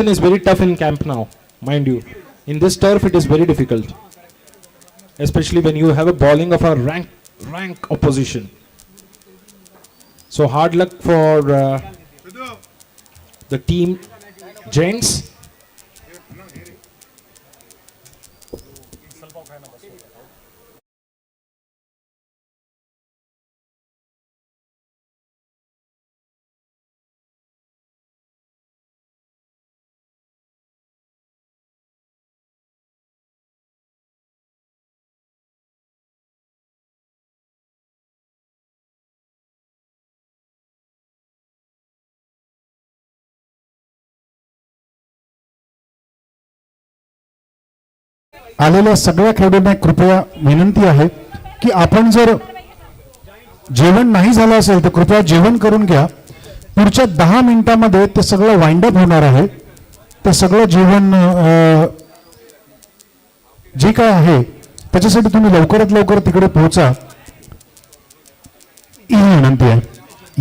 is very tough in camp now, mind you. In this turf, it is very difficult, especially when you have a bowling of a rank opposition. So hard luck for the team gents. आलेल्या सगळ्या खेळाडूंना कृपया विनंती आहे की आपण जर जेवण नाही झालं असेल तर कृपया जेवण करून घ्या. पुढच्या 10 मिनिटांमध्ये ते सगळं वाइंड अप होणार आहे. ते सगळं जेवण जे काय आहे त्याच्यासाठी तुम्ही लवकरात लवकर तिकडे पोहोचा ही विनंती आहे.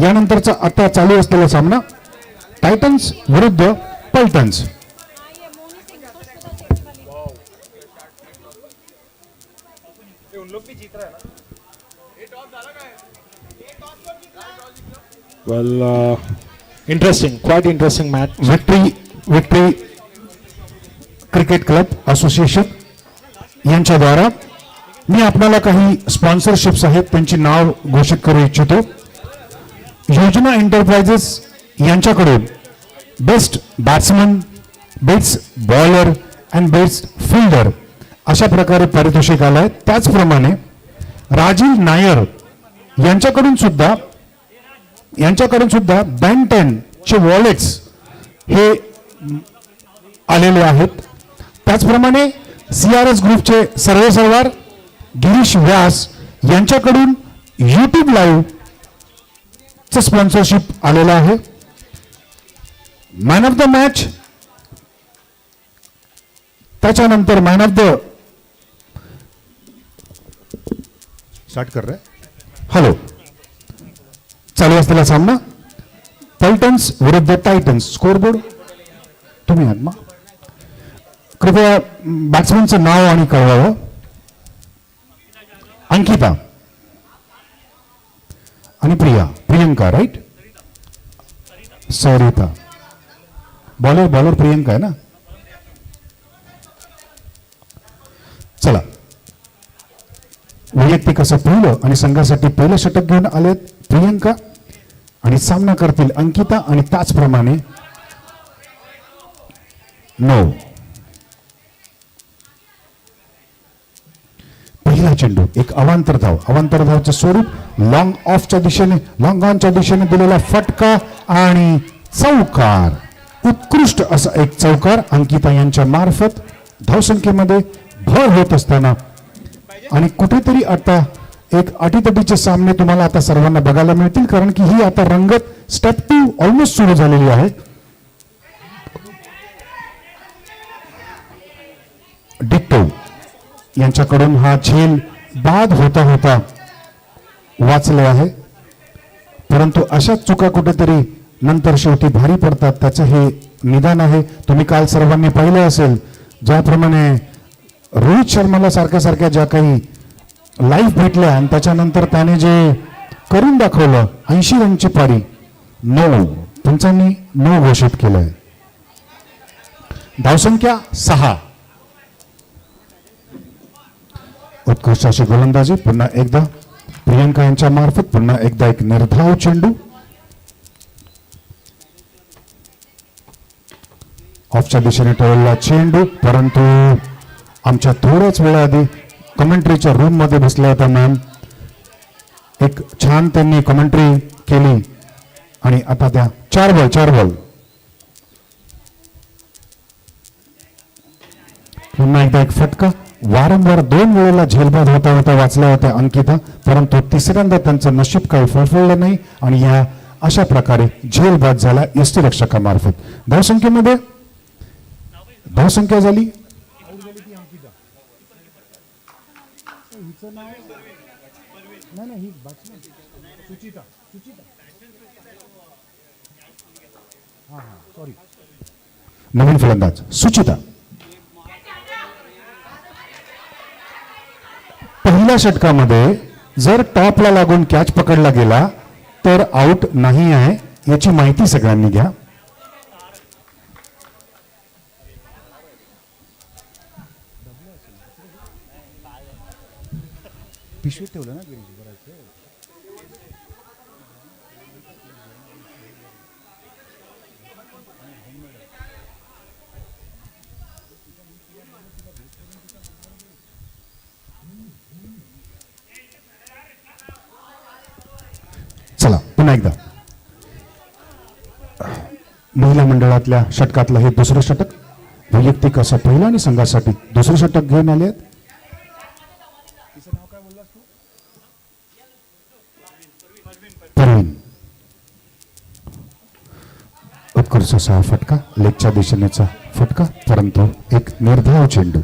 यानंतरचा आता चालू असलेला सामना टायटन्स विरुद्ध Paltans. Well, interesting, quite interesting match. Victory cricket club association यांच्याद्वारा मी आपल्याला काही स्पॉन्सरशिप्स आहेत त्यांची नाव घोषित करू इच्छितो. योजना एंटरप्राइजेस यांच्याकडून best batsman, best bowler and best fielder अशा प्रकारे पारितोषिक आलं आहे. त्याचप्रमाणे राजीव नायर यांच्याकडून सुद्धा बॅन 10 चे वॉलेट्स हे आलेले आहेत. त्याचप्रमाणे CRS ग्रुपचे सर्वेसर्वार गिरीश व्यास यांच्याकडून YouTube लाईव्ह चं स्पॉन्सरशिप आलेलं आहे. मॅन ऑफ द मॅच, त्याच्यानंतर मॅन ऑफ द स्टार्ट कर रहे हॅलो चालू असलेला सामना पल्टन्स विरुद्ध टायटन्स. स्कोरबोर्ड तुम्ही आहात मग कृपया बॅट्समनचं नाव आणि कळवावं. अंकिता आणि प्रियंका राईट. सरिता. बॉलर प्रियंका आहे ना. चला वैयक्तिक असं पहिलं आणि संघासाठी पहिलं षटक घेऊन आलेत प्रियंका आणि सामना करतील अंकिता आणि त्याचप्रमाणे पहिला चेंडू एक अवांतर धावचं स्वरूप लॉंग ऑनच्या दिशेने दिलेला फटका आणि चौकार. उत्कृष्ट असा एक चौकार अंकिता यांच्या मार्फत धावसंख्येमध्ये भर होत असताना आणि कुठेतरी आता एक अटीतटीचे सामने तुम्हाला आता सर्वांना बघायला मिळतील कारण की ही आता रंगत स्टेप 2 ऑलमोस्ट सुरू झालेली आहे. डिक्टो यांच्याकडून हा झेल बाद होता वाचले आहे परंतु अशाच चुका कुठेतरी नंतर शेवटी भारी पडतात. त्याचं हे निदान आहे. तुम्ही काल सर्वांनी पाहिलं असेल ज्याप्रमाणे रोहित शर्माला सारख्या ज्या काही लाईव्ह भेटल्या आणि त्याच्यानंतर त्याने जे करून दाखवलं 80 रनची पारी 9 पंचांनी 9 घोषित केलंय. धावसंख्या 6. उत्कृष्ट अशी गोलंदाजी पुन्हा एकदा प्रियंका यांच्या मार्फत पुन्हा एकदा एक निर्धाव चेंडू ऑफच्या दिशेने टोलला चेंडू परंतु आमच्या थोड्याच वेळाआधी कमेंट्रीच्या रूम मध्ये बसल्या होत्या मॅम. एक छान त्यांनी कमेंट्री केली आणि आता त्या 4 बॉल पुन्हा एकदा एक फटका. वारंवार 2 वेळेला झेलबाद होता वाचल्या होत्या अंकिता परंतु तिसऱ्यांदा त्यांचं नशीब काही फळफळलं नाही आणि या अशा प्रकारे झेलबाद झाला यष्टीरक्षकामार्फत. धावसंख्या झाली नवीन फलंदाज सुचिता. पहिल्या षटकामध्ये जर टॉपला लागून कॅच पकडला गेला तर आउट नाही आहे याची माहिती सगळ्यांनी घ्या. पिशवीत ठेवलं ना. चला पुन्हा एकदा महिला मंडळातल्या षटकातलं हे दुसरं षटक. वैयक्तिक असं पहिलं आणि संघासाठी दुसरं षटक घेऊन आले आहेत. परवीन. उत्कर्ष असा फटका, लेगच्या दिशेनेचा फटका, परंतु एक निर्धाव चेंडू.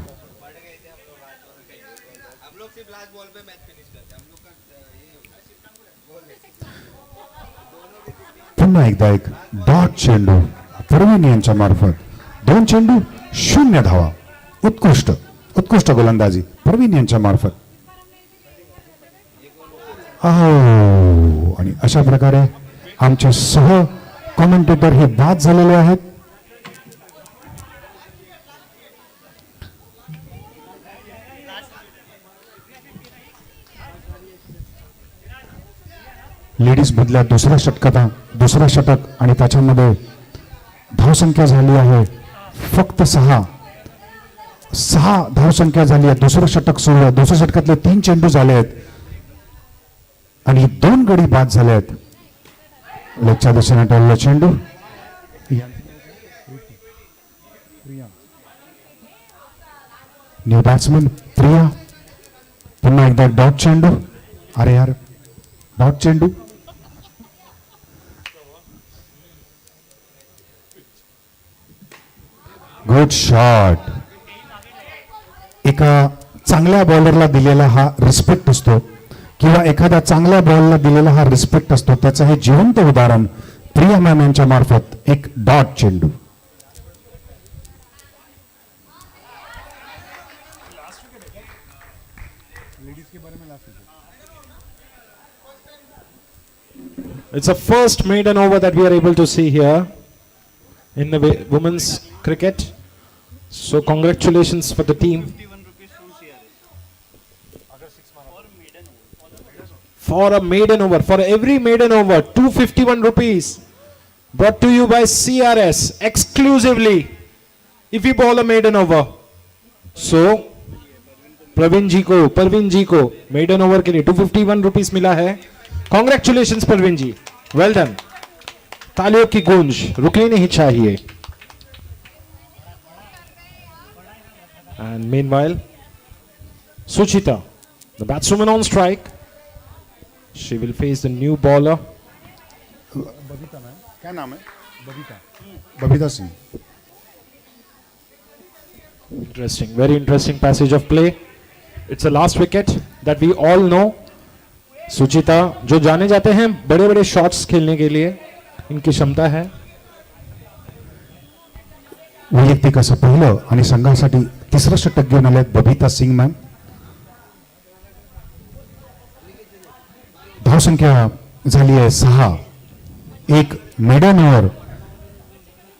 पुन्हा एकदा एक डॉट चेंडू परवीन यांच्या मार्फत. 2 चेंडू 0 धावा. उत्कृष्ट उत्कृष्ट गोलंदाजी परवीन यांच्या मार्फत. आणि अशा प्रकारे आमचे सह कॉमेंटेटर हे बाद झालेले आहेत. लेडीज मधल्या दुसऱ्या षटक आणि त्याच्यामध्ये धावसंख्या झाली आहे फक्त 6 धावसंख्या झाली आहे. दुसरं षटक सुरू आहे. दुसऱ्या षटकातले 3 चेंडू झाले आहेत आणि 2 गडी बाद झाले आहेत. लेगच्या दिशेने टळलेला चेंडू. New batsman Priya. पुन्हा एकदा डॉट चेंडू. अरे यार डॉट चेंडू. Good shot. एका चांगल्या बॉलरला दिलेला हा रिस्पेक्ट असतो किंवा एखाद्या चांगल्या बॉलला दिलेला हा रिस्पेक्ट असतो. त्याचं हे जिवंत उदाहरण प्रिया मॅम यांच्या मार्फत एक डॉट चेंडू. It's a first maiden over that we are able to see here in the women's cricket. So congratulations for the team. For a maiden over, for every maiden over, 251 rupees. Brought to you by CRS exclusively. If you bowl a maiden over. So Parveen ji को maiden over के लिए 251 rupees मिला है. Congratulations Parveen ji, well done. तालियों की गूंज रुकनी नहीं चाहिए. And meanwhile, Suchita, the batswoman on strike, she will face the new bowler. Babita ma'am, क्या नाम है? बबीता सिंह. Interesting, very interesting passage of play. It's the last wicket that we all know. Suchita जो जाने जाते हैं बड़े बड़े शॉट्स खेलने के लिए, इनकी क्षमता है. वैयक्तिक असं पहिलं आणि संघासाठी तिसरं षटक घेऊन आले बबीता सिंग मॅम. धावसंख्या झाली आहे 6. एक मेडन ओव्हर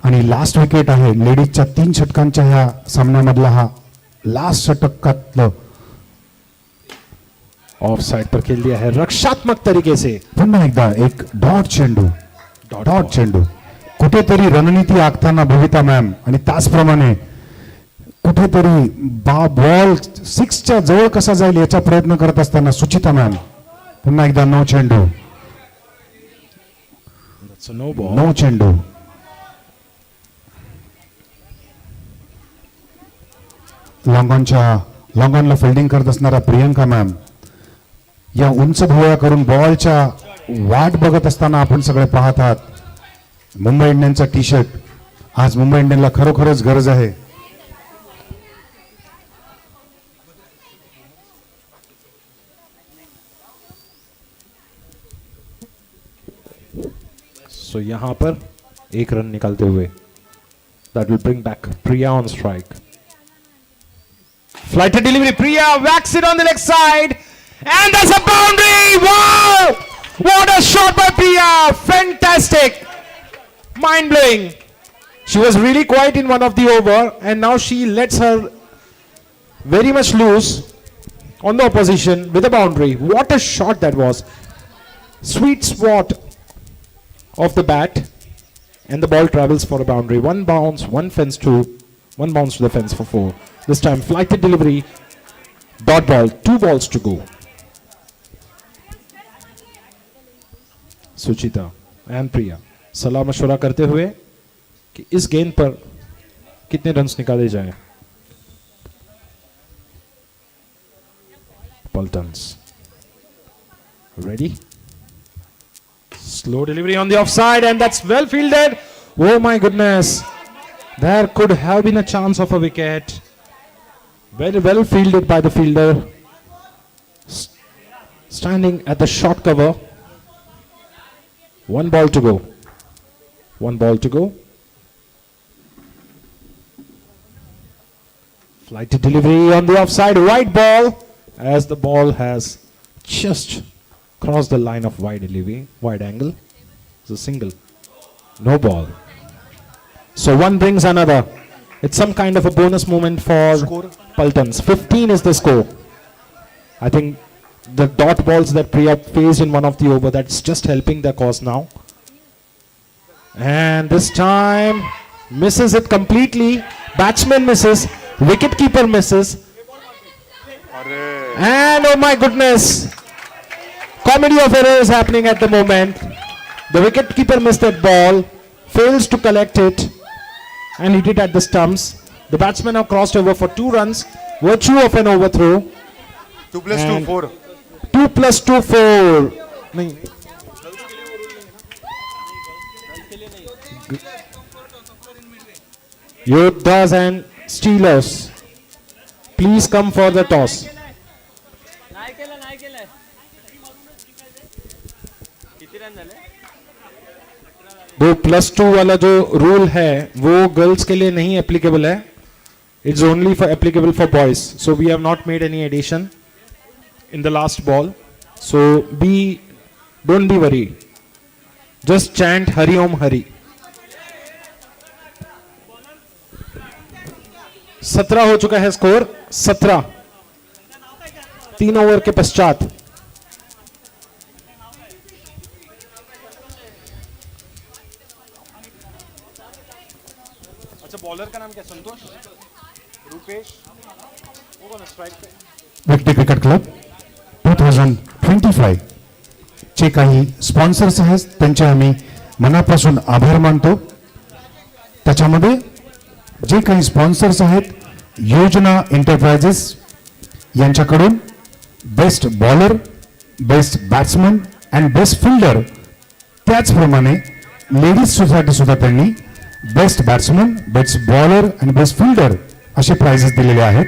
आणि लास्ट विकेट आहे. लेडीजच्या 3 षटकांच्या ह्या सामन्यामधला हा लास्ट षटकातलं. ऑफ साइड पर खेल दिया है रक्षात्मक तरीके से. पुन्हा एकदा एक डॉट चेंडू. कुठेतरी रणनीती आखताना बबिता मॅम आणि त्याचप्रमाणे कुठेतरी बॉल 6च्या जवळ कसा जाईल याचा प्रयत्न करत असताना सुचिता मॅम. पुन्हा एकदा नो चेंडू. नो चेंडू. लॉंगॉनला फिल्डिंग करत असणारा प्रियंका मॅम या उंच भुवया करून बॉलच्या वाट बघत असताना आपण सगळे पाहत आहात. मुंबई इंडियन्सचा टी शर्ट आज मुंबई इंडियन्सला खरोखरच गरज आहे. सो यहां पर एक रन निकालते हुए That will bring back Priya on strike. Flighted delivery. Priya whacks it on the leg side. And that's a boundary. Wow! What a shot by Priya. Fantastic. Mind blowing. She was really quiet in one of the over, and now she lets her very much loose on the opposition with a boundary. What a shot that was. Sweet spot of the bat, and the ball travels for a boundary. One bounce, one bounce to the fence for 4. This time flighted delivery, dot ball, 2 balls to go. Suchita end Priya सलाह मशवरा करते हुए कि इस गेंद पर कितने runs निकाले जाएं. Pultons ready. Slow delivery on the offside, and that's well fielded. Oh my goodness, there could have been a chance of a wicket. Very well fielded by the fielder, standing at the short cover. 1 ball to go. 1 ball to go. Flighted delivery on the offside, wide ball, as the ball has just crossed the line of wide delivery, wide angle. It's a single. No ball. So one brings another. It's some kind of a bonus moment for Pultons. 15 is the score. I think the dot balls that Priya faced in one of the over, that's just helping their cause now. And this time misses it completely. Batsman misses. Wicketkeeper misses. And oh my goodness, comedy of errors happening at the moment. The wicketkeeper missed that ball, fails to collect it, and hit it at the stumps. The batsmen have crossed over for 2 runs, virtue of an overthrow. 2 plus 2, 4. 2 plus 2, 4. नहीं. Yodhas and Steelers, please come for the toss. 2 plus 2 वाला जो rule है वो girls के लिए नहीं applicable है. It's only for applicable for boys. So we have not made any addition in the last ball. So don't be worried. Just chant Hari Om Hari. 17 हो चुका है स्कोर. 17 3 ओवर के पश्चात. अच्छा, बॉलर का नाम क्या? संतोष, रुपेश, वो कौन है स्ट्राइक पे? व्यक्ती क्रिकेट क्लब 2025 चे काही स्पॉन्सर्स आहेत त्यांचे आम्ही मनापासून आभार मानतो. त्याच्यामध्ये जे काही स्पॉन्सर्स आहेत, योजना एंटरप्राइजेस यांच्याकडून best bowler, best batsman and best fielder, त्याचप्रमाणे लेडीज सोसायटी सुद्धा त्यांनी बेस्ट बॅट्समन, बेस्ट बॉलर आणि बेस्ट फिल्डर असे प्राइजेस दिलेले आहेत.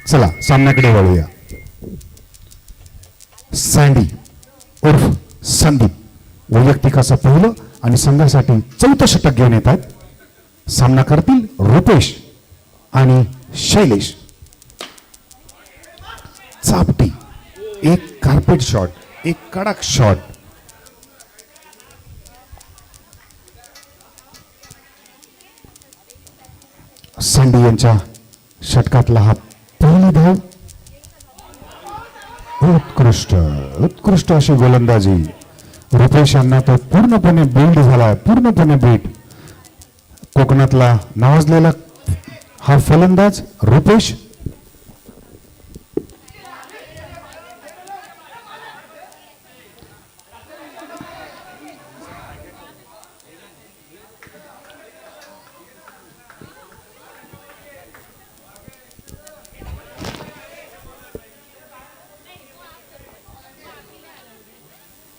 चला सामन्याकडे वळूया. सँडी उर्फ संदीप वैयक्तिक असं पहिलं आणि संघासाठी 4थं षटक घेऊन येतात. सामना करतील रुपेश आणि शैलेश. चापटी, एक कार्पेट शॉट, एक कडक शॉट. सँडी यांच्या षटकातला हा पहिली धाव. उत्कृष्ट अशी गोलंदाजी. रुपेश यांना तो पूर्णपणे बिल्ड झाला, पूर्णपणे बीट. कोकणातला नावाजलेला हा फलंदाज रुपेश.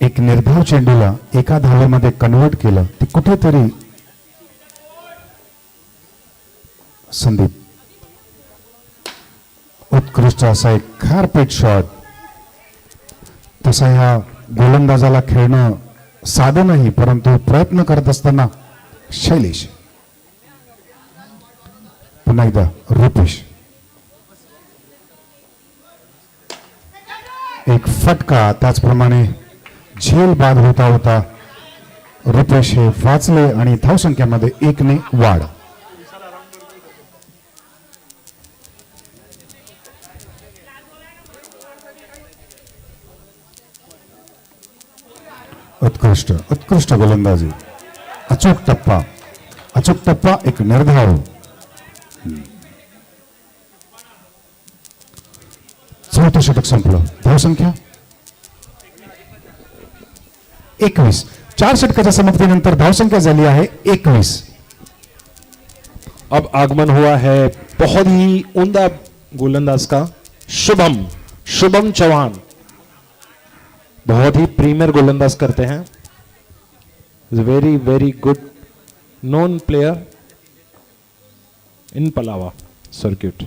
एक निर्धाव चेंडूला एका धावेमध्ये कन्वर्ट केलं. ते कुठेतरी संदीप. उत्कृष्ट असा एक कार्पेट शॉट. तसा ह्या गोलंदाजाला खेळणं साधं नाही, परंतु प्रयत्न करत असताना शैलेश. पुन्हा एकदा रुपेश. एक फटका, त्याचप्रमाणे झेल बाद होता होता रुपेश हे वाचले आणि धावसंख्येमध्ये 1 ने वाढ. उत्कृष्ट गोलंदाजी, अचूक टप्पा, एक निर्धाव. चौथं षटक संपलं. धावसंख्या 21. 4 षटकाच्या समाप्तीनंतर धावसंख्या झाली आहे 21. अब आगमन हुआ है बहुत ही उम्दा गोलंदाज का, शुभम चौहान. बहुत ही प्रीमियर गोलंदाज करते हैं. Very very good known player in Palava circuit.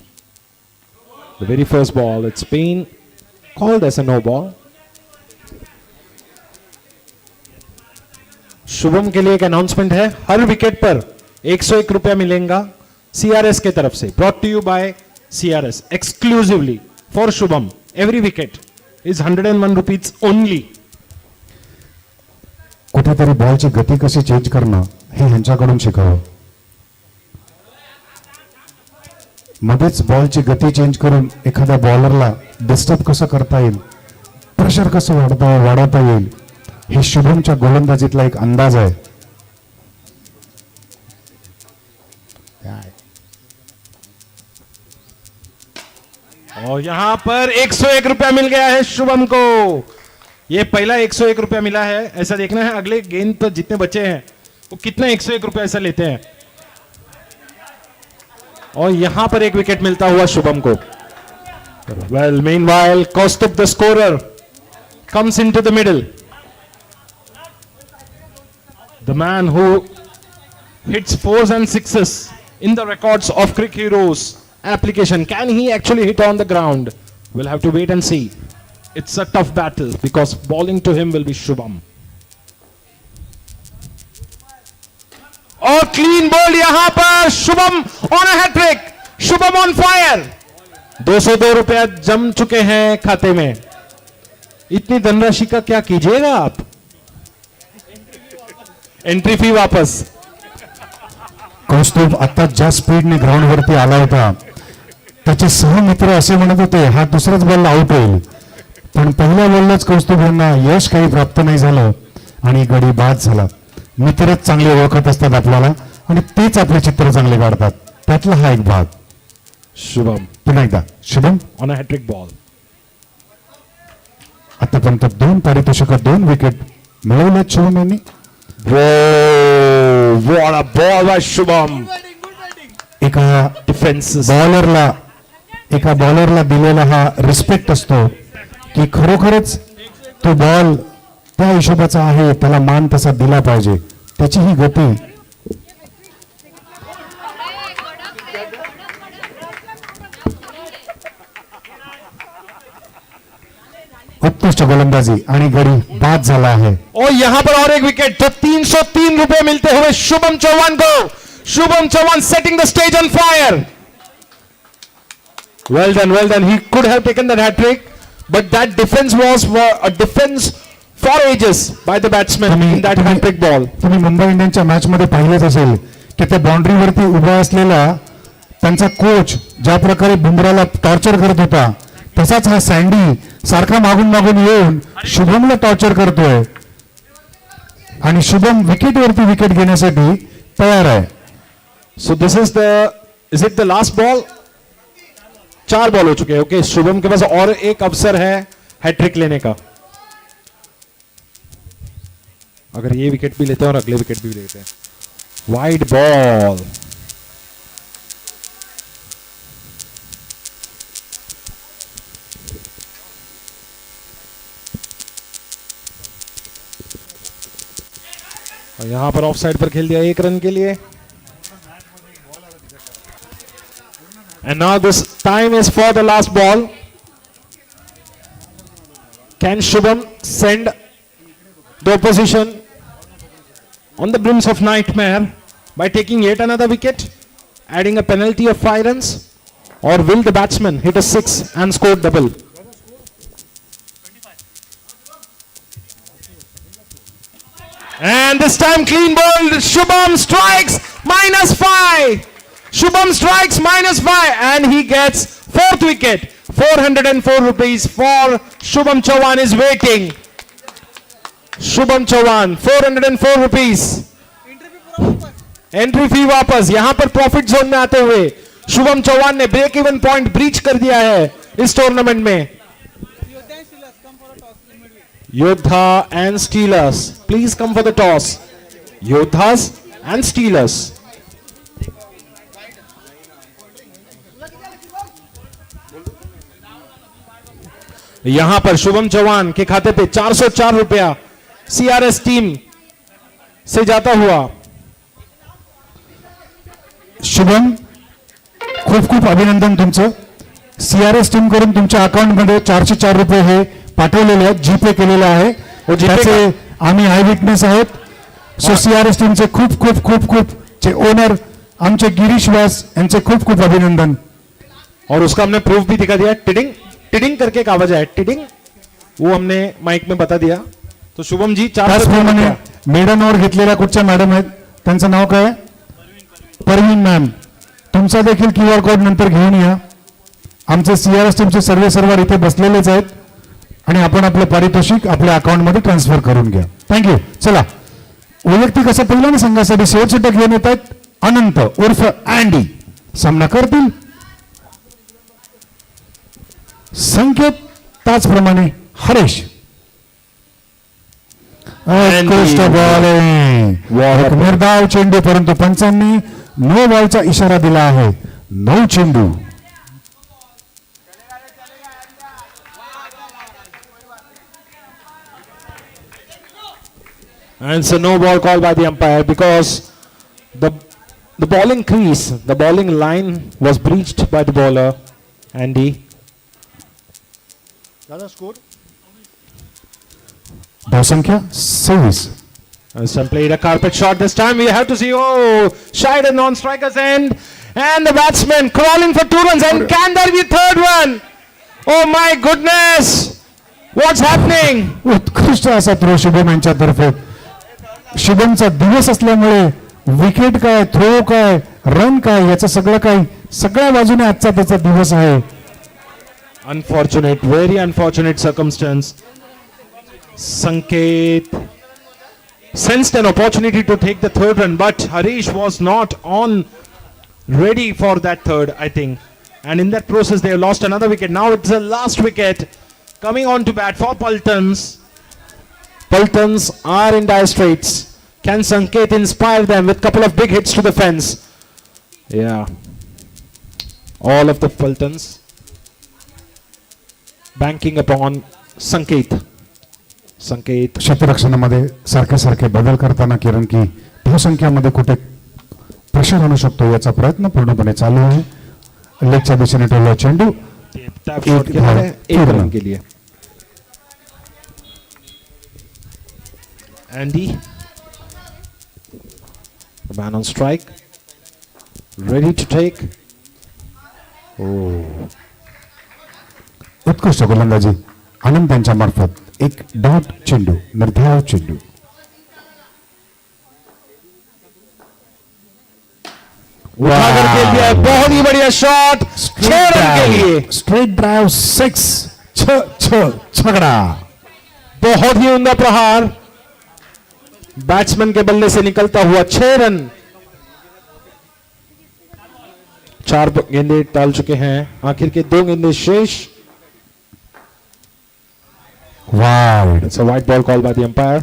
The very first ball, it's been called as a no ball. Shubham के लिए एक अनाउंसमेंट है. हर विकेट पर 101 रुपया मिलेगा सीआरएस के तरफ से. Brought to you by CRS exclusively for Shubham. Every wicket is 101 rupees only. कुठेतरी बॉलची गती कशी चेंज करणं हे ह्यांच्याकडून शिकावं. मध्येच बॉलची गती चेंज करून एखाद्या बॉलरला डिस्टर्ब कसं करता येईल, प्रेशर कसं वाढवता येईल, हे शुभमच्या गोलंदाजीतला एक अंदाज आहे. और यहां पर 101 रुपया मिल गया है शुभम को. ये पहला 101 रुपया मिला है. ऐसा देखना है अगले गेंद पर जितने बचे हैं वो कितना 101 रुपया ऐसा लेते हैं. और यहां पर एक विकेट मिलता हुआ शुभम को. Well meanwhile Kaustubh the scorer comes into the middle. The man who hits 4s and 6s in the records of Cricket Heroes application. Can he actually hit on the ground? We'll have to wait and see. It's a tough battle because bowling to him will be Shubham. और clean ball यहां पर Shubham on a hat trick. Shubham on fire. 202 रुपया जम चुके हैं खाते में. इतनी धनराशि का क्या कीजिएगा आप? एंट्री फी वापस. कौस्तुभ आता ज्या स्पीडने ग्राउंड वरती आला होता, त्याचे सहमित्र असे म्हणत होते हा दुसऱ्याच बॉलला आउट होईल, पण पहिल्या बॉललाच कौस्तुभ यांना यश काही प्राप्त नाही झालं आणि गडी बाद झाला. मित्रच चांगले ओळखत असतात आपल्याला आणि तेच आपले चित्र चांगले काढतात. त्यातला हा एक भाग. शुभम पुन्हा एकदा Shubham on a hat trick ball. आतापर्यंत 2 पारितोषिक 2 विकेट मिळवल्यात शुभम यांनी. Whoa, what a ball by Shubham. एका Defenses. बॉलरला दिलेला हा रिस्पेक्ट असतो की खरोखरच तो बॉल त्या हिशोबाचा आहे, त्याला मान तसा दिला पाहिजे. त्याची ही गती. उत्कृष्ट गोलंदाजी आणि गडी बाद झाला आहे. और यहां पर और एक विकेट तो 303 रुपए मिलते हुए शुभम चौहान को. Shubham Chauhan setting the stage on fire. Well done. He could have taken that hat trick, but that defense was a defense for ages by the batsman in that hat trick ball. तुम्ही मुंबई इंडियन्सच्या match मध्ये पाहिलेच असेल की त्या बाउंड्रीवरती उभा असलेला त्यांचा कोच ज्या प्रकारे बुमराला टॉर्चर करत होता, तसाच हा सँडी सारखा मागून येऊन शुभमला टॉर्चर करतोय आणि शुभम विकेटवरती विकेट घेण्यासाठी तयार आहे. So this is it the last ball? 4 ball हो चुके हैं. ओके, शुभम के पास और एक अवसर है हैट्रिक लेने का. अगर ये विकेट भी लेते हैं और अगले विकेट भी लेते हैं. Wide ball. और यहां पर ऑफ साइड पर खेल दिया 1 रन के लिए. And now this time is for the last ball. Can Shubham send the opposition on the brims of nightmare by taking yet another wicket? adding a penalty of 5 runs, or will the batsman hit a 6 and score double? And this time clean ball. Shubham strikes -5. Shubham strikes -5 and he gets 4th wicket. 404 rupees for Shubham Chauhan is waiting. Shubham Chauhan 404 rupees. Entry fee वापस. यहां पर profit Joan में आते हुए शुभम चौहान ने break even point Breach कर दिया है इस tournament में. Yodha and Steelers, please come for the toss. Yodhas and Steelers. यहां पर शुभम चौहान के खाते पे 404 रुपया सीआरएस टीम से जाता हुआ. शुभम, खूप खूप अभिनंदन तुमचं. सीआरएस टीम करून तुमच्या अकाउंट मध्ये 404 रुपये हे पाठवलेले आहेत, जीपे केलेले आहे. त्याचे आम्ही आय विटनेस आहेत. सो सीआरएस टीमचे खूप खूप खूप खूप चे ओनर आमचे गिरीश व्यास यांचे खूप खूप अभिनंदन. और उसका हमने प्रूफ भी दिखा दिया. टिडिंग टिडिंग करके एक आवाज है, टिडिंग, वो हमने माइक में बता दिया. तो शुभम जी त्याचप्रमाणे मेडन ओव्हर घेतलेल्या कुठच्या मॅडम आहेत, त्यांचं नाव काय? परवीन मॅम. तुमचा देखील क्यूआर कोड नंतर घेऊन या. आमचे सीआरएस टीमचे सर्व इथे बसलेलेच आहेत आणि आपण आपलं पारितोषिक आपल्या अकाउंट मध्ये ट्रान्सफर करून घ्या. थँक्यू. चला, वैयक्तिक असं पहिल्याने संघासाठी शेवटचे टक घेऊन येत आहेत अनंत उर्फ अँडी. सामना करतील संकेत, त्याचप्रमाणे हरेश. उत्कृष्ट बॉलिंग, निर्धाव चेंडू, परंतु पंचांनी नो बॉलचा इशारा दिला आहे. 9 चेंडू. And it's a no ball call by the umpire because the bowling crease, the bowling line was breached by the bowler. Andy. दादा स्कोर धावसंख्या 26. Some played a carpet shot this time. We have to see. Oh, shied a non-striker's end, and the batsman crawling for 2 runs. And can there be a third one? Oh my goodness! What's happening? उत्कृष्ट असा throw Shubham यांच्यातर्फे. शुभमचा दिवस असल्यामुळे wicket काय, throw काय, run काय, याचं सगळं काही सगळ्या बाजूने आजचा त्याचा दिवस आहे. Unfortunate, very unfortunate circumstance. Sanket sensed an opportunity to take the third run, but Harish was not on ready for that third, I think. And in that process, they have lost another wicket. Now it's the last wicket coming on to bat for Paltons. Paltons are in dire straits. Can Sanket inspire them with a couple of big hits to the fence? Yeah. All of the Paltons banking upon Sanket. Sanket. क्षेत्ररक्षणामध्ये सारखे सारखे बदल करताना किरण की धावसंख्यामध्ये कुठे pressure आणू शकतो याचा प्रयत्न पूर्णपणे चालू आहे. लेगच्या दिशेने टोलला चेंडू टैप शॉट के लिए, एक रन के लिए. Andy, the man on strike, ready to take. Oh. उत्कृष्ट गोलंदाजी आनंद यांच्या मार्फत एक डॉट चेंडू, निर्धाव चेंडू. उठा कर खेल दिया, बहुत ही बढ़िया शॉट, 6 रन के लिए. Straight drive 6, छगड़ा. बहुत ही उम्दा प्रहार बैट्समैन के बल्ले से निकलता हुआ. 6 रन. 4 गेंदे डाल चुके हैं, आखिर के 2 गेंदे शेष. Wide. It's a white ball called by the umpire.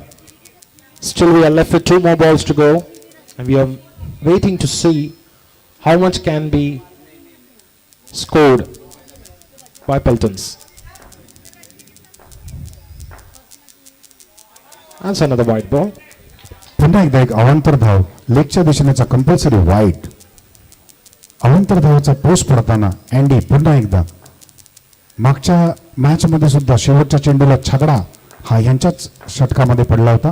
Still we are left with 2 more balls to go, and we are waiting to see how much can be scored by Paltons. That's another white ball. पुन्हा एकदा एक अवांतर धाव लेगच्या दिशेनेचा compulsory वाईट. अवांतर धावाचा post पडताना Andy पुन्हा एकदा मागच्या match मध्ये सुद्धा शेवटच्या चेंडूला छगडा हा यांच्याच षटकामध्ये पडला होता.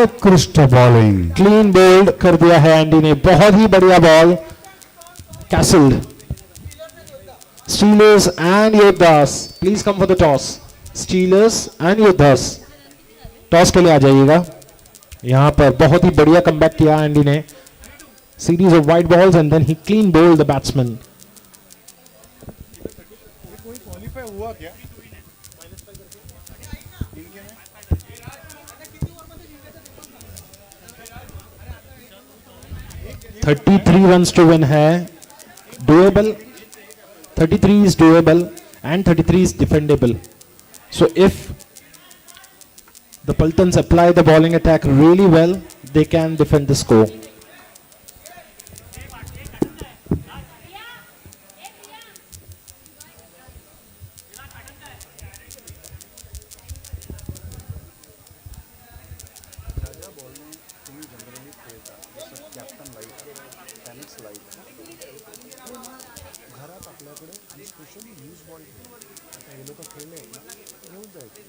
उत्कृष्ट बॉलिंग, क्लीन बोल्ड कर दिया है एंडी ने, बहुत ही बढ़िया ball. castled. Steelers and Yodhas, please come for the toss. Steelers and Yodhas, toss के लिए आ जाइएगा. यहाँ पर बहुत ही बढ़िया कमबैक किया एंडी ने. Series of wide balls and then he clean bowled the batsman. कोई क्वालिफाई हुआ क्या? 33 runs to win है. Doable. 33 is doable and 33 is defendable. So if the Pultons apply the bowling attack really well, they can defend the score. घरात आपल्याकडे आणि specially news ball आता हे लोक खेळले ना येऊन जायचे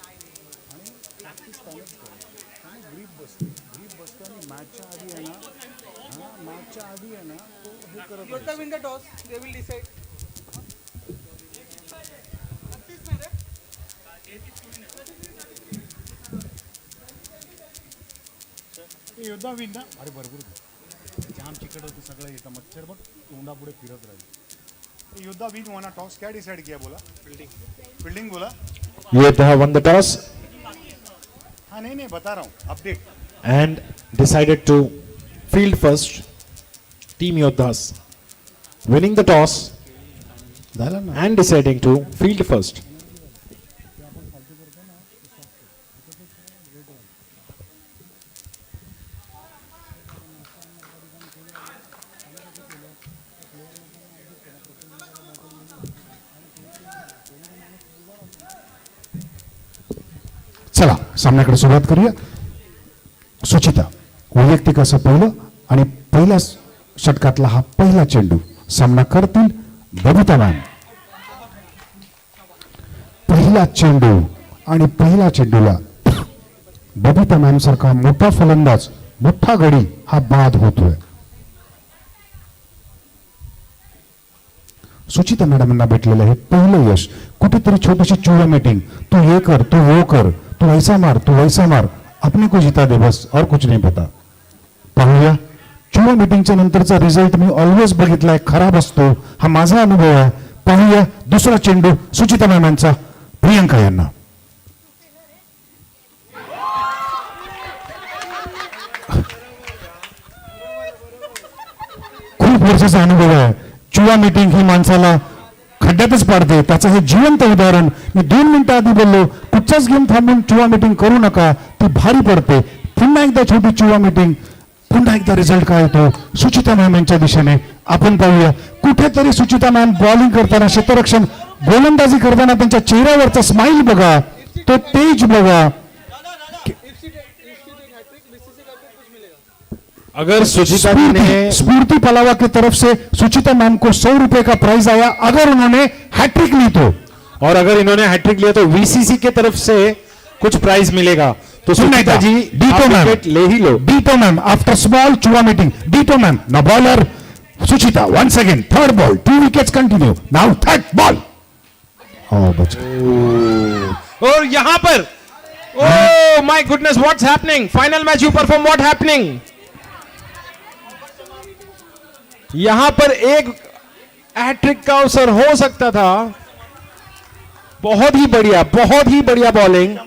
आणि प्रॅक्टिस त्यालाच करतो आणि ग्रीप बसतो आणि मॅचच्या आधी आहे ना मॅचच्या आधी आहे ना तो हे करत Yodha win the toss. They will decide. योद्धा विन ना अरे भरपूर जाम चिकट होतं सगळं येतं मच्छर बघ तोंडा पुढे फिरत राहील. योद्धा विन वना टॉस क्या डिसाइड किया बोला? फील्डिंग बोला. Yodha won the toss हाँ नहीं बता रहा हूँ update. and decided to field first. Team Yodhas winning the toss झालं ना. and deciding to field first. चला सामन्याकडे सुरुवात करूया. सुचिता वैयक्तिक असं पहिलं आणि पहिल्या षटकातला हा पहिला चेंडू. सामना करतील बबिता मॅम. पहिला चेंडू आणि पहिल्या चेंडूला बबिता मॅम सारखा मोठा फलंदाज मोठा गडी हा बाद होतोय. सुचिता मॅडमांना भेटलेलं हे पहिलं यश. कुठेतरी छोटीशी चुळा मीटिंग, तू ये कर तू वो कर, तू ऐसा मार तू वैसा मार, अपने को जिता दे बस और कुछ नहीं पता. पाहूया चुळा मीटिंगच्या नंतरचा रिझल्ट मी ऑलवेज बघितलाय, खराब असतो. हा माझा अनुभव आहे. पाहूया दुसरा चेंडू सुचिता मॅमांचा प्रियंका यांना. खूप वर्षाचा अनुभव आहे. चुळा मीटिंग ही माणसाला खड्ड्यातच पाडते. त्याचं हे जिवंत उदाहरण. मी 2 मिनिटं आधी बोललो कुठचाच गेम थांबून चुळा मीटिंग करू नका, ती भारी पडते. पुन्हा एकदा छोटी चुळा मीटिंग, पुन्हा एकदा रिझल्ट काय येतो सुचिता मॅम यांच्या दिशेने. आपण पाहूया कुठेतरी सुचिता मॅम बॉलिंग करताना, क्षेत्ररक्षण गोलंदाजी करताना त्यांच्या चेहऱ्यावरचा स्माइल बघा, तो तेज बघा. अगर सुचिता जी ने स्फूर्ति पलावा की तरफ से सुचिता मैम को 100 रुपए का प्राइज आया अगर उन्होंने हैट्रिक ली तो, और अगर इन्होंने हैट्रिक लिया तो वीसीसी की तरफ से कुछ प्राइज मिलेगा. तो सुचिता जी डीटो आप मैम विकेट ले ही लो. डीटो मैम आफ्टर स्मॉल चुआ मीटिंग. डीटो मैम ना bowler Suchita once again third ball 2 wickets continue. Now third ball. और यहाँ पर oh my goodness what's happening. Final match you perform what happening. यहां पर एक हैट्रिक का अवसर हो सकता था. बहुत ही बढ़िया बॉलिंग.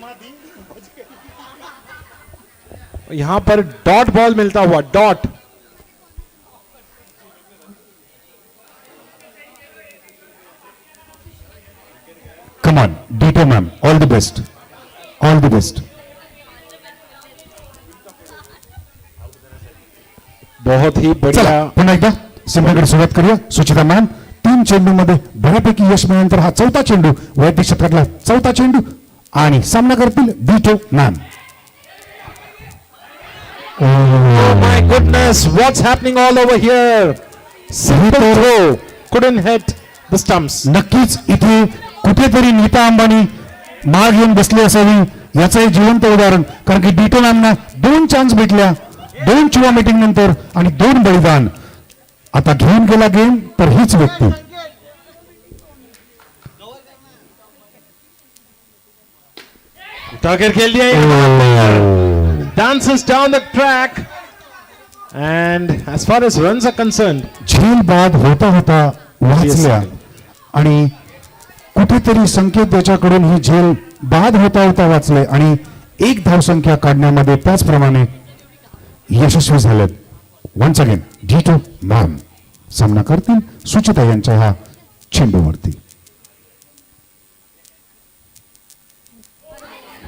यहां पर डॉट बॉल मिलता हुआ dot. Come on ditto ma'am, all the best, all the best. बहुत ही चला बढ़िया. पुन्हा एकदा सामन्याकडे सुरुवात करूया. सुचिता मॅम 3 चेंडूमध्ये बऱ्यापैकी यश मिळाल्यानंतर हा चौथा चेंडू, वैयक्तिक क्षेत्रातला चौथा चेंडू आणि सामना करतील ditto ma'am. Oh my goodness, what's happening all over here? Simple throw, couldn't hit the stumps. नक्कीच इथे कुठेतरी नीता अंबानी माग घेऊन बसली असावी, याचं हे जिवंत उदाहरण. कारण की डीटो मॅमना 2 चान्स भेटल्या 2 चुवा मीटिंग नंतर आणि 2 बलिदान. आता घेऊन गेला गेम तर हीच व्यक्ती उठाकर खेल दिया dances down the track and as far as runs are concerned झेल बाद होता होता वाचल्या आणि कुठेतरी संकेत त्याच्याकडून ही झेल बाद होता होता वाचले आणि एक धावसंख्या काढण्यामध्ये त्याचप्रमाणे यशस्वी झालेत. वन्स अगेन D2 मॅम सामना करतील सुचिता यांच्या ह्या चेंडूवरती.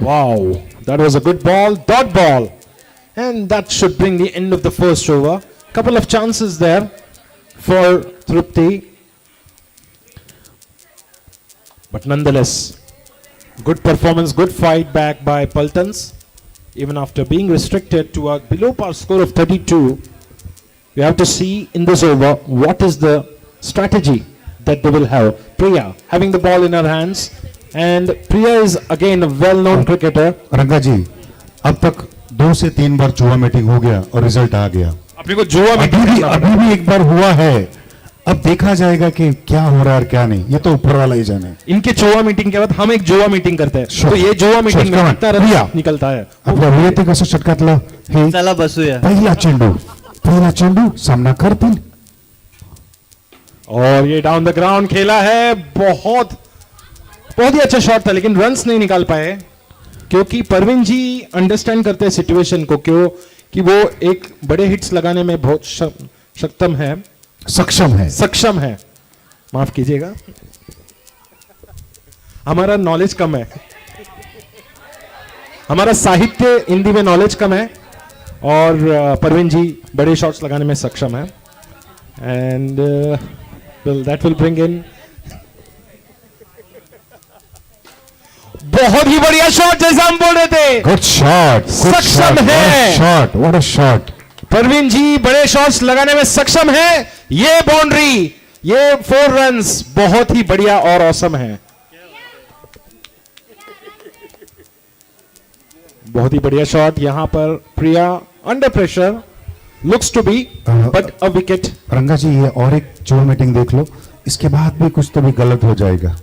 wow, that was a good ball, dot ball, and that should bring the end of the first over. Couple of chances there for Trupti, but nonetheless good performance, good fight back by Paltans. Even after being restricted to a below par score of 32, we have to see in this over what is the strategy that they will have. Priya having the ball in her hands, and Priya is again a well-known cricketer. रंगा जी अब तक 2 से 3 बार जुआ meeting हो गया और result आ गया. अपने को जुआ अभी भी एक बार हुआ है. अब देखा जाएगा कि क्या हो रहा है और क्या नहीं. ये तो ऊपर वाला ही जाने. इनके जुआ मीटिंग के बाद हम एक जुआ मीटिंग करते हैं. Sure. तो ये जुआ मीटिंग Sure, में come on. कितना प्रिया. रन निकलता है. आपल्या वैयक्तिक असं षटकातलं हे चला बसूया. पहिला चेंडू सामना करतील. और ये डाउन द ग्राउंड खेला है. बहुत ही अच्छा शॉट था लेकिन रन्स नहीं निकाल पाए क्योंकि परवीन जी अंडरस्टैंड करते हैं सिचुएशन को, क्यों कि वो एक बड़े हिट्स लगाने में बहुत सक्षम है. माफ कीजिएगा, हमारा नॉलेज कम है, हमारा साहित्य हिंदी में नॉलेज कम है और परवीन जी बड़े शॉट्स लगाने में सक्षम है. And that will bring in बहुत ही बढ़िया शॉट जैसा हम बोल रहे थे. Good shot. सक्षम है. Shot. What a shot. Parveen ji बड़े शॉट्स लगाने में सक्षम है. ये बाउंड्री, ये 4 रन्स बहुत ही बढ़िया और ऑसम है. बहुत ही बढ़िया शॉट यहां पर. Priya under pressure looks to be but a wicket. Ranga ji ये और एक जुआ मीटिंग देख लो, इसके बाद भी कुछ तो भी गलत हो जाएगा.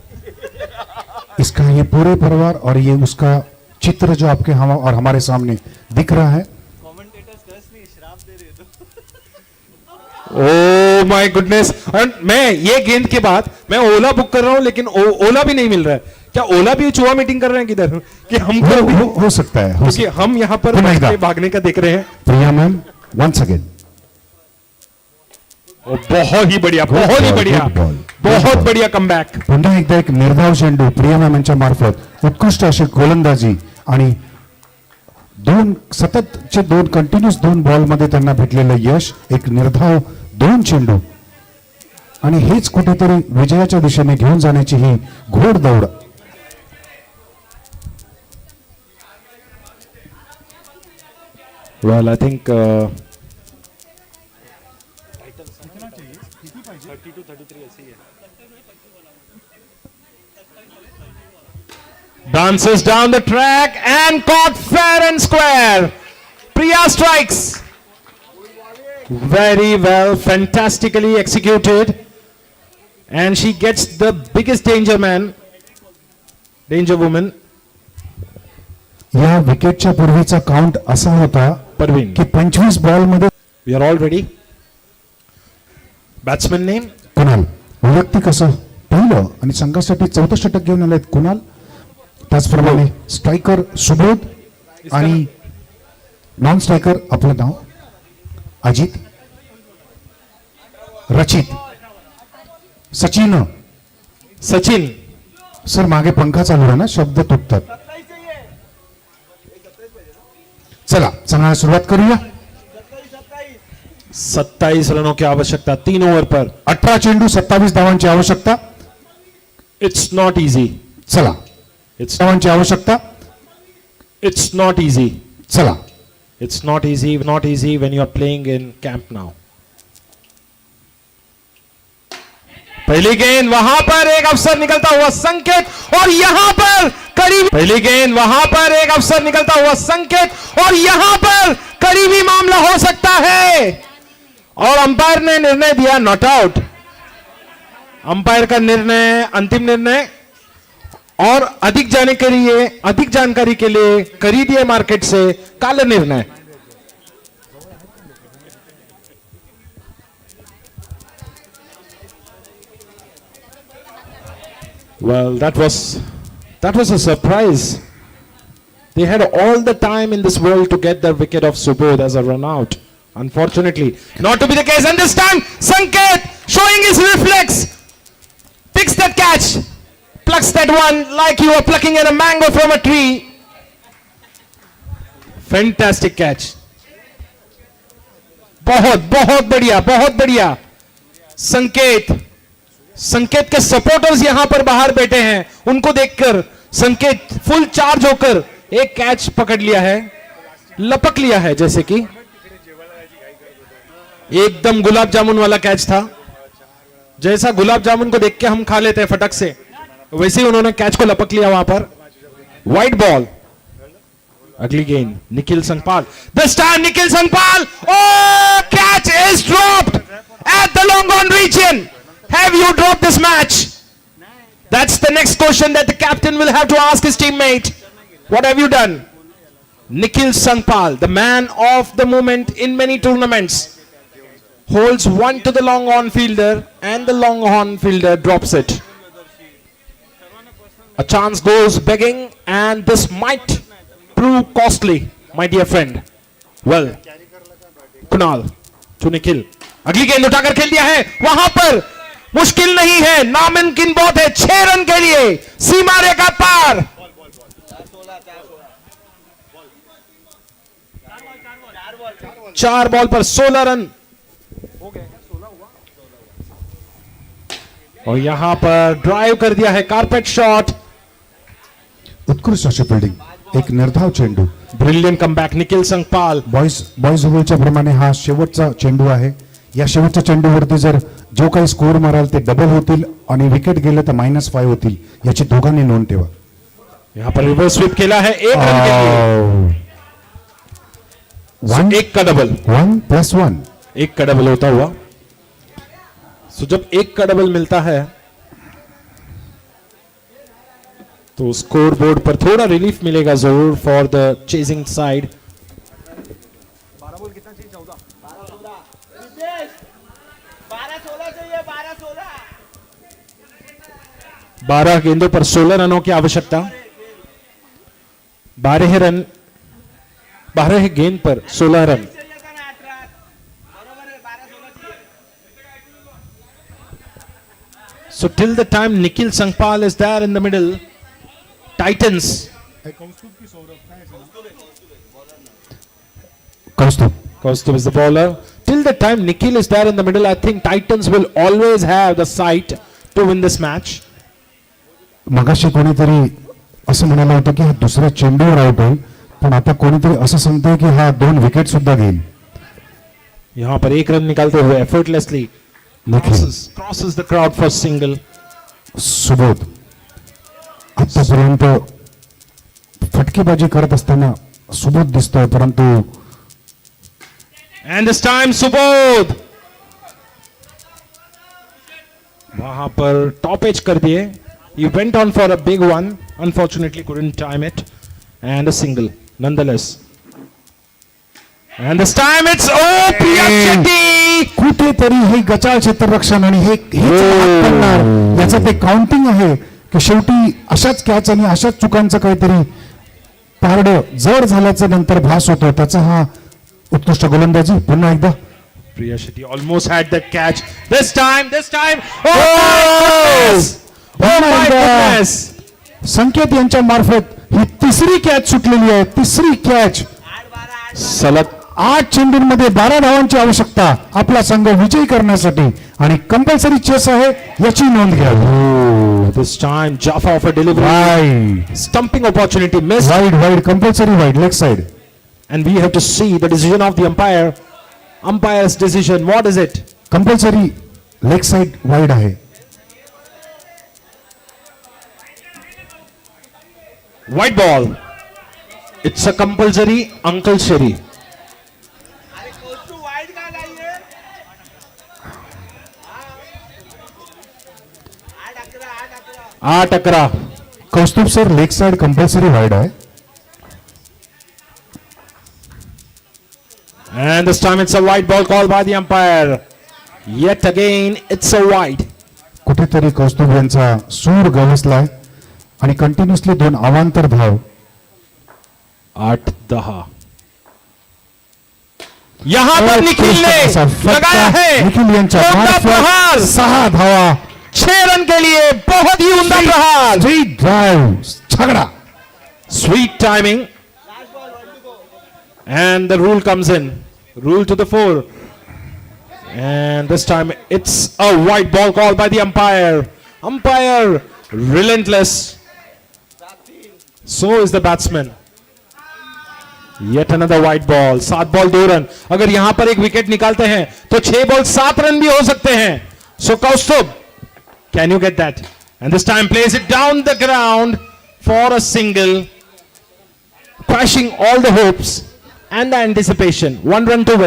इसका ये पूरे परिवार और ये उसका चित्र जो आपके हम और हमारे सामने दिख रहा है. Oh my goodness. मैं ये गेंद के बाद मैं ओला बुक कर रहा हूं लेकिन ओला भी नहीं मिल रहा है. क्या ओला भी जुआ मीटिंग कर रहे हैं किधर कि हमको हो सकता है. क्योंकि हम यहां पर भागने का देख रहे हैं. प्रिया मैम वंस अगेन. बहुत ही बढ़िया, बहुत ही बढ़िया, बहुत बढ़िया कमबॅक. पुन्हा एकदा एक निर्धाव चेंडू प्रिया मॅम यांच्या मार्फत उत्कृष्ट अशी गोलंदाजी आणि सततचे 2 कंटिन्युअस 2 बॉल मध्ये त्यांना भेटलेलं यश. एक निर्धाव 2 चेंडू आणि हेच कुठेतरी विजयाच्या दिशेने घेऊन जाण्याची ही घोडदौड. Well I think dances down the track and caught fair and square. Priya strikes. Very well, fantastically executed. And she gets the biggest danger woman. या विकेटच्या पूर्वीचा काउंट असा होता परवीन की 25 बॉल मध्ये. We are all ready. Batsman name? Kunal. वैयक्तिक असं पहिलं आणि संघासाठी 14 षटक घेऊन आलेत कुणाल. त्याचप्रमाणे स्ट्रायकर सुबोध आणि नॉन स्ट्रायकर आपलं नाव अजित. रचित. सचिन. सर मागे पंखा चालू आहे ना, शब्द तुटतात. चला चांगला सुरुवात करूया. 27 रनों की आवश्यकता 3 ओवर पर. 18 चेंडू 27 धावांची आवश्यकता. It's not easy. चला धावांची आवश्यकता. It's not easy. चला. It's not easy when you are playing in camp now. पहली गेंद वहां पर एक अवसर निकलता हुआ संकेत और यहां पर करीब. पहली गेंद वहां पर एक अवसर निकलता हुआ संकेत और यहां पर करीबी मामला हो सकता है. और अंपायर ने निर्णय दिया नॉट आउट। अंपायर का निर्णय अंतिम निर्णय। और अधिक जानकारी के लिए खरीदिए मार्केट से काला निर्णय। Well, that was a surprise. They had all the time in this world to get the wicket of Subodh as a run out. Unfortunately, not to be the case. And this time, Sanket showing his reflex, picks that catch, plucks that one like you were plucking a mango from a tree. Fantastic catch. बहुत बढ़िया। संकेत के supporters यहां पर बाहर बैठे हैं, उनको देखकर संकेत फुल charge होकर एक कैच पकड़ लिया है, लपक लिया है, जैसे कि एकदम गुलाब जामुन वाला कैच था। जैसा गुलाब जामुन को देख के हम खा लेते हैं फटक से, वैसे ही उन्होंने कैच को लपक लिया वहां पर। वाइड बॉल, अगली गेंद Nikhil Sangpal. This time Nikhil Sangpal, oh, catch is dropped at the long on region. Have you dropped this match? That's the next question that the captain will have to ask his teammate. What have you done? Nikhil Sangpal, the man of the moment in many tournaments, holds one to the long on fielder and the long on fielder drops it. A chance goes begging and this might prove costly, my dear friend. Well, Kunal to Nikhil. अगली गेंद उठाकर खेल दिया है, वहां पर मुश्किल नहीं है, नामुमकिन बहुत है। 6 रन के लिए सीमा रेखा पार। 4 बॉल पर 16 रन। और यहां पर ड्राइव कर दिया है, कारपेट शॉट। उत्कृष्ट अशी फिल्डिंग, एक निर्धाव चेंडू। Brilliant comeback Nikhil Sangpal. बॉयज ओव्हरच्या प्रमाणे हा शेवटचा चेंडू आहे। या शेवटच्या चेंडूवरती जर जो काही स्कोर माराल ते डबल होतील आणि विकेट गेले तर -5 होतील, याची दोघांनी नोंद ठेवा। यहां पर रिवर्स स्वीप केला है, 1 रन के लिए। एक का डबल, 1+1, एक का डबल होता हुआ। सो जब एक का डबल मिलता है तो स्कोर बोर्ड पर थोड़ा रिलीफ मिलेगा जरूर फॉर द चेजिंग साइड। 12 गेंदों पर 16 रनों की आवश्यकता। 12 गेंद पर 16 run. So till the time Nikhil Sangpal is there in the middle, Titans. Kaustubh is the bowler. Till the time Nikhil is there in the middle, I think Titans will always have the sight to win this match. मगाशी कोणीतरी असं म्हणालं होतं की हा दुसऱ्या चेंडूवर out होईल, पण आता कोणीतरी असं सांगतंय की हा 2 विकेट सुद्धा घेईल। यहां पर 1 रन निकालते हुए effortlessly crosses the crowd for single. Subodh आतापर्यंत फटकेबाजी करत असताना सुबोध दिसतोय, परंतु and this time Subodh वहां पर टॉप एज कर दिए। He went on for a big one, unfortunately couldn't time it, and a single nonetheless. And this time it's Priya Shetty. कुठेतरी हे गचाळ क्षेत्ररक्षण आणि हे याचं ते काउंटिंग आहे की शेवटी अशाच कॅच आणि अशाच चुकांचं काहीतरी पारड जड झाल्याचं नंतर भास होतो, त्याचा हा उत्कृष्ट गोलंदाजी। पुन्हा एकदा Priya Shetty almost had the catch. This time, oh my goodness! संकेत यांच्या मार्फत ही तिसरी कॅच सुटलेली आहे, तिसरी कॅच। सलग 8 चेंडूंमध्ये 12 धावांची आवश्यकता आपला संघ विजयी करण्यासाठी, आणि कंपल्सरी चेस आहे याची नोंद घ्या। This time Jaffa of a delivery, stumping opportunity missed. Wide, compulsory wide, leg side. And we have to see the decision of the umpire. Umpire's decision, what is it? Compulsory leg side wide आहे। White ball. It's a compulsory Uncle Sherry. 8-11. Kaustubh sir leg side compulsory wide आहे. And this time it's a white ball called by the umpire. Yet again, it's a wide. कुठेतरी कौस्तुभ यांचा सूर गवसलाय आणि continuously 2 अवांतर धाव. 8-10. यहां पर निखिल ने असा फटका लगाया है. निखिल यांच्या उमदा मार्फत प्रहार. 6 धावा. 6 रन के लिए बहुत ही उमदा प्रहार. स्ट्रीट ड्राइव छगडा. Sweet timing. And the rule comes in. Rule to the fore. And this time it's a white ball called by the umpire. Umpire relentless. So is the batsman. Yet another white ball. 7 ball 2 run. अगर यहां पर एक wicket निकालते हैं तो 6 ball 7 run भी हो सकते हैं. So Kaustubh, can you get that? And this time plays it down the ground for a single, crashing all the hopes and the anticipation. 1 run to win.